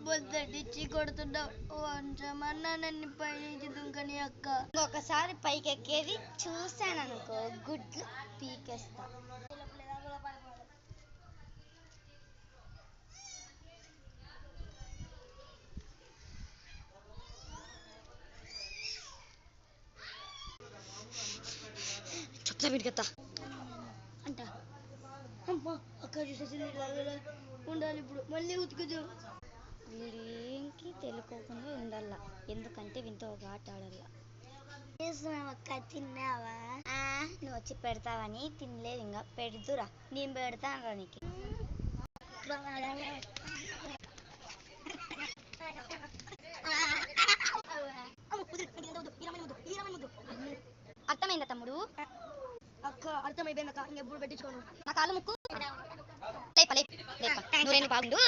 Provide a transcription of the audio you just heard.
పొద్దుటిచ్చి కొడుతున్నావు. కొంచెమన్నా నన్ను పైనుంచి దుంకని అక్క. ఒకసారి పైకి ఎక్కేది చూసాననుకో గుడ్లు పీకేస్తా. చెప్తా వీడికెత్తా అంట. అమ్మా అక్క చూసేసింది. ఉండాలి ఇప్పుడు మళ్ళీ ఉతుకుదు. వీడికి తెలుకోకుండా ఉండాల, ఎందుకంటే వీంతో ఒక ఆట ఆడాల. అక్క తిన్నావా? నువ్వు వచ్చి పెడతావని తినలేదు, ఇంకా పెడుతురా, నేను పెడతాను రా నీకు. అర్థమైందా తమ్ముడు? అక్క అర్థమైపోయింది అక్క, ఇంకెప్పుడు పెట్టించుకోను. నా కాళ్ళు ముక్కు. నువ్వు బాగుండు.